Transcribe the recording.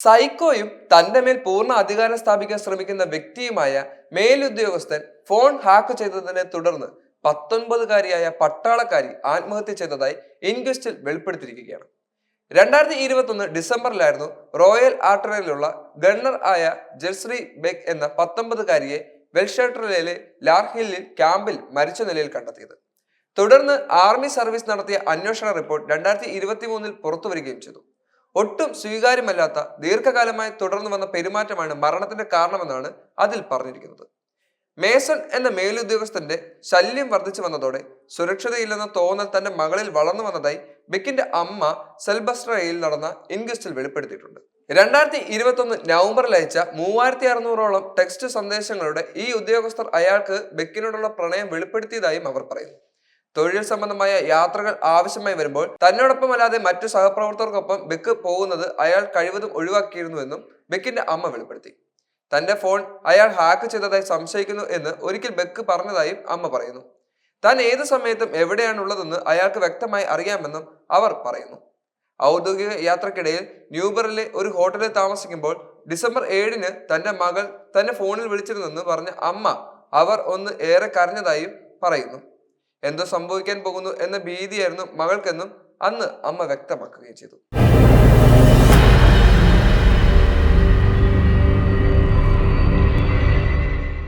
സൈക്കോയും തന്റെ മേൽ പൂർണ്ണ അധികാരം സ്ഥാപിക്കാൻ ശ്രമിക്കുന്ന വ്യക്തിയുമായ മേലുദ്യോഗസ്ഥൻ ഫോൺ ഹാക്ക് ചെയ്തതിനെ തുടർന്ന് 19കാരിയായ പട്ടാളക്കാരി ആത്മഹത്യ ചെയ്തതായി ഇൻക്വസ്റ്റിൽ വെളിപ്പെടുത്തിയിരിക്കുകയാണ്. 2021 ഡിസംബറിലായിരുന്നു റോയൽ ആർട്ടറിയിലുള്ള ഗണ്ണർ ആയ ജെസ്രി ബെക്ക് എന്ന 19കാരിയെ വെൽഷട്ടറിലെ ലാർഹില്ലിൽ ക്യാമ്പിൽ മരിച്ച നിലയിൽ കണ്ടെത്തിയത്. തുടർന്ന് ആർമി സർവീസ് നടത്തിയ അന്വേഷണ റിപ്പോർട്ട് 2023 പുറത്തുവരികയും ചെയ്തു. ഒട്ടും സ്വീകാര്യമല്ലാത്ത ദീർഘകാലമായി തുടർന്നു വന്ന പെരുമാറ്റമാണ് മരണത്തിന്റെ കാരണമെന്നാണ് അതിൽ പറഞ്ഞിരിക്കുന്നത്. മേസൺ എന്ന മേലുദ്യോഗസ്ഥന്റെ ശല്യം വർദ്ധിച്ചു വന്നതോടെ സുരക്ഷിതയില്ലെന്ന തോന്നൽ തന്റെ മകളിൽ വളർന്നു വന്നതായി ബെക്കിന്റെ അമ്മ സെൽബസ്ട്രയിൽ നടന്ന ഇൻക്വസ്റ്റിൽ വെളിപ്പെടുത്തിയിട്ടുണ്ട്. 2021 നവംബറിൽ അയച്ച 3600ഓളം ടെക്സ്റ്റ് സന്ദേശങ്ങളുടെ ഈ ഉദ്യോഗസ്ഥർ അയാൾക്ക് ബെക്കിനോടുള്ള പ്രണയം വെളിപ്പെടുത്തിയതായും അവർ പറയുന്നു. തൊഴിൽ സംബന്ധമായ യാത്രകൾ ആവശ്യമായി വരുമ്പോൾ തന്നോടൊപ്പമല്ലാതെ മറ്റു സഹപ്രവർത്തകർക്കൊപ്പം ബെക്ക് പോകുന്നത് അയാൾ കഴിവതും ഒഴിവാക്കിയിരുന്നുവെന്നും ബെക്കിന്റെ അമ്മ വെളിപ്പെടുത്തി. തന്റെ ഫോൺ അയാൾ ഹാക്ക് ചെയ്തതായി സംശയിക്കുന്നു എന്ന് ഒരിക്കൽ ബെക്ക് പറഞ്ഞതായും അമ്മ പറയുന്നു. താൻ ഏത് സമയത്തും എവിടെയാണുള്ളതെന്ന് അയാൾക്ക് വ്യക്തമായി അറിയാമെന്നും അവർ പറയുന്നു. ഔദ്യോഗിക യാത്രക്കിടയിൽ ന്യൂബറിലെ ഒരു ഹോട്ടലിൽ താമസിക്കുമ്പോൾ ഡിസംബർ 7 തന്റെ മകൾ തന്നെ ഫോണിൽ വിളിച്ചിരുന്നെന്ന് പറഞ്ഞ അമ്മ അവർ ഒന്ന് ഏറെ കരഞ്ഞതായും പറയുന്നു. എന്തോ സംഭവിക്കാൻ പോകുന്നു എന്ന ഭീതിയായിരുന്നു മകൾക്കെന്നും അന്ന് അമ്മ വ്യക്തമാക്കുകയും ചെയ്തു.